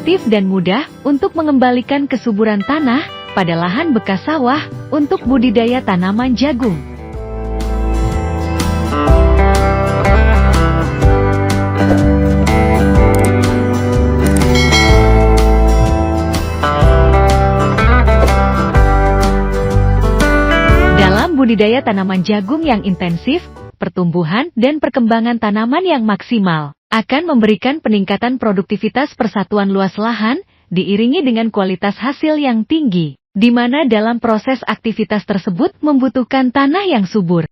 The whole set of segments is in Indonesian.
efektif dan mudah untuk mengembalikan kesuburan tanah pada lahan bekas sawah untuk budidaya tanaman jagung. Dalam budidaya tanaman jagung yang intensif, pertumbuhan dan perkembangan tanaman yang maksimal akan memberikan peningkatan produktivitas persatuan luas lahan, diiringi dengan kualitas hasil yang tinggi, di mana dalam proses aktivitas tersebut membutuhkan tanah yang subur.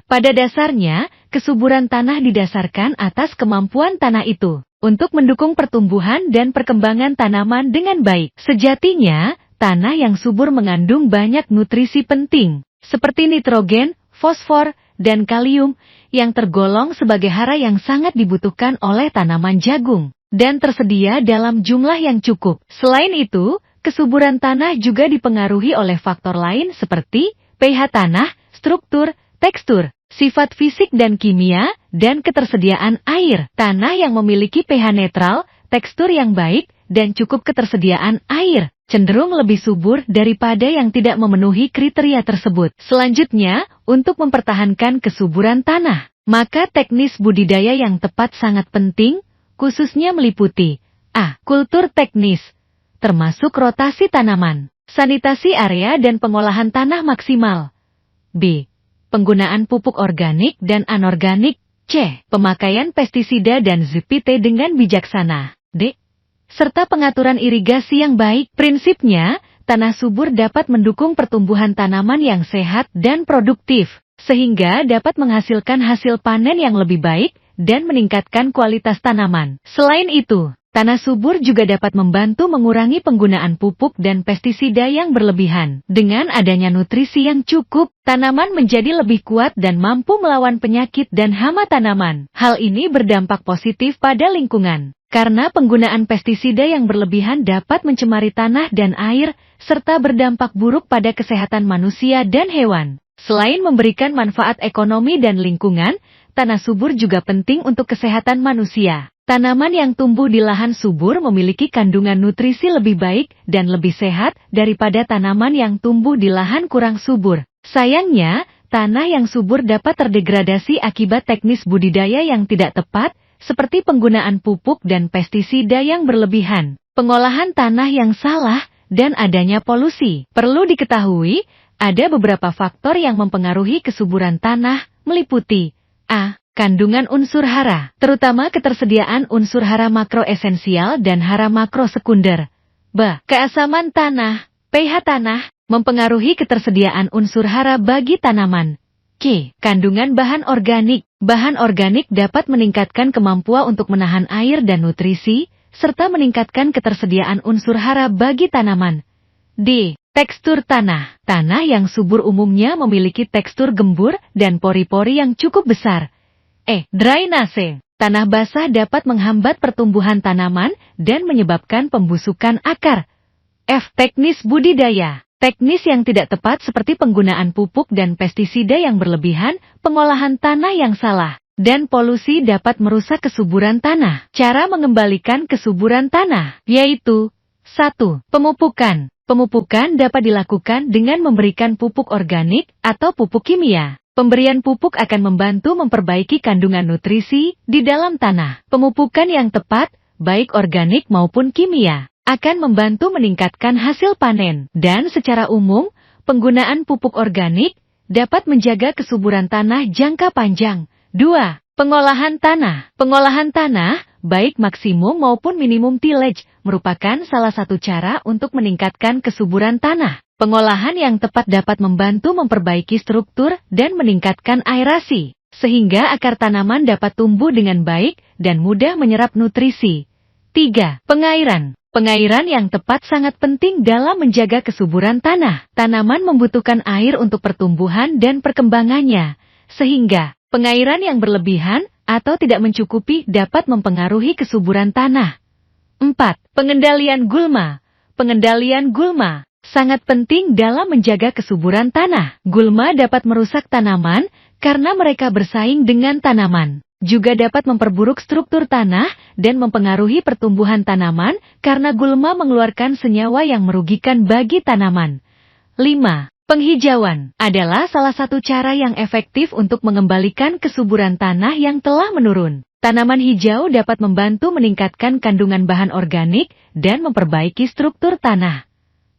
Pada dasarnya, kesuburan tanah didasarkan atas kemampuan tanah itu untuk mendukung pertumbuhan dan perkembangan tanaman dengan baik. Sejatinya, tanah yang subur mengandung banyak nutrisi penting, seperti nitrogen, fosfor, dan kalium, yang tergolong sebagai hara yang sangat dibutuhkan oleh tanaman jagung, dan tersedia dalam jumlah yang cukup. Selain itu, kesuburan tanah juga dipengaruhi oleh faktor lain seperti pH tanah, struktur, tekstur, sifat fisik dan kimia, dan ketersediaan air. Tanah yang memiliki pH netral, tekstur yang baik, dan cukup ketersediaan air cenderung lebih subur daripada yang tidak memenuhi kriteria tersebut. Selanjutnya, untuk mempertahankan kesuburan tanah, maka teknis budidaya yang tepat sangat penting, khususnya meliputi A. Kultur teknis, termasuk rotasi tanaman, sanitasi area dan pengolahan tanah maksimal. B. Penggunaan pupuk organik dan anorganik. C. Pemakaian pestisida dan ZPT dengan bijaksana. D. Serta pengaturan irigasi yang baik. Prinsipnya, tanah subur dapat mendukung pertumbuhan tanaman yang sehat dan produktif, sehingga dapat menghasilkan hasil panen yang lebih baik dan meningkatkan kualitas tanaman. Selain itu, tanah subur juga dapat membantu mengurangi penggunaan pupuk dan pestisida yang berlebihan. Dengan adanya nutrisi yang cukup, tanaman menjadi lebih kuat dan mampu melawan penyakit dan hama tanaman. Hal ini berdampak positif pada lingkungan, karena penggunaan pestisida yang berlebihan dapat mencemari tanah dan air, serta berdampak buruk pada kesehatan manusia dan hewan. Selain memberikan manfaat ekonomi dan lingkungan, tanah subur juga penting untuk kesehatan manusia. Tanaman yang tumbuh di lahan subur memiliki kandungan nutrisi lebih baik dan lebih sehat daripada tanaman yang tumbuh di lahan kurang subur. Sayangnya, tanah yang subur dapat terdegradasi akibat teknis budidaya yang tidak tepat, seperti penggunaan pupuk dan pestisida yang berlebihan, pengolahan tanah yang salah, dan adanya polusi. Perlu diketahui, ada beberapa faktor yang mempengaruhi kesuburan tanah, meliputi A. Kandungan unsur hara, terutama ketersediaan unsur hara makro esensial dan hara makro sekunder. B. Keasaman tanah, pH tanah, mempengaruhi ketersediaan unsur hara bagi tanaman. C. Kandungan bahan organik. Bahan organik dapat meningkatkan kemampuan untuk menahan air dan nutrisi, serta meningkatkan ketersediaan unsur hara bagi tanaman. D. Tekstur tanah. Tanah yang subur umumnya memiliki tekstur gembur dan pori-pori yang cukup besar. E. Drainase. Tanah basah dapat menghambat pertumbuhan tanaman dan menyebabkan pembusukan akar. F. Teknis budidaya. Teknis yang tidak tepat seperti penggunaan pupuk dan pestisida yang berlebihan, pengolahan tanah yang salah, dan polusi dapat merusak kesuburan tanah. Cara mengembalikan kesuburan tanah, yaitu 1. Pemupukan. Pemupukan dapat dilakukan dengan memberikan pupuk organik atau pupuk kimia. Pemberian pupuk akan membantu memperbaiki kandungan nutrisi di dalam tanah. Pemupukan yang tepat, baik organik maupun kimia, akan membantu meningkatkan hasil panen. Dan secara umum, penggunaan pupuk organik dapat menjaga kesuburan tanah jangka panjang. 2. Pengolahan tanah. Pengolahan tanah, baik maksimum maupun minimum tillage, merupakan salah satu cara untuk meningkatkan kesuburan tanah. Pengolahan yang tepat dapat membantu memperbaiki struktur dan meningkatkan aerasi, sehingga akar tanaman dapat tumbuh dengan baik dan mudah menyerap nutrisi. 3. Pengairan. Pengairan yang tepat sangat penting dalam menjaga kesuburan tanah. Tanaman membutuhkan air untuk pertumbuhan dan perkembangannya, sehingga pengairan yang berlebihan atau tidak mencukupi dapat mempengaruhi kesuburan tanah. 4. Pengendalian gulma. Pengendalian gulma sangat penting dalam menjaga kesuburan tanah. Gulma dapat merusak tanaman karena mereka bersaing dengan tanaman. juga dapat memperburuk struktur tanah dan mempengaruhi pertumbuhan tanaman karena gulma mengeluarkan senyawa yang merugikan bagi tanaman. 5. Penghijauan adalah salah satu cara yang efektif untuk mengembalikan kesuburan tanah yang telah menurun. Tanaman hijau dapat membantu meningkatkan kandungan bahan organik dan memperbaiki struktur tanah.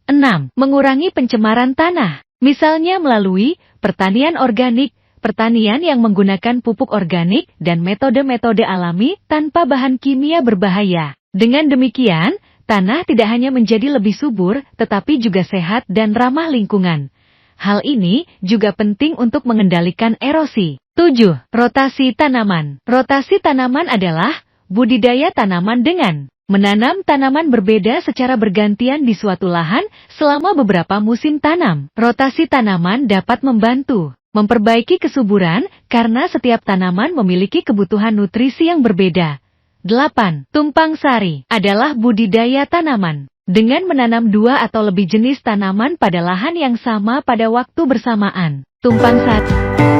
6. Mengurangi pencemaran tanah, misalnya melalui pertanian organik, pertanian yang menggunakan pupuk organik dan metode-metode alami tanpa bahan kimia berbahaya. Dengan demikian, tanah tidak hanya menjadi lebih subur, tetapi juga sehat dan ramah lingkungan. Hal ini juga penting untuk mengendalikan erosi. 7. Rotasi tanaman. Rotasi tanaman adalah budidaya tanaman dengan menanam tanaman berbeda secara bergantian di suatu lahan selama beberapa musim tanam. Rotasi tanaman dapat membantu memperbaiki kesuburan karena setiap tanaman memiliki kebutuhan nutrisi yang berbeda. 8. Tumpang sari adalah budidaya tanaman. Dengan menanam 2 atau lebih jenis tanaman pada lahan yang sama pada waktu bersamaan. Tumpang sari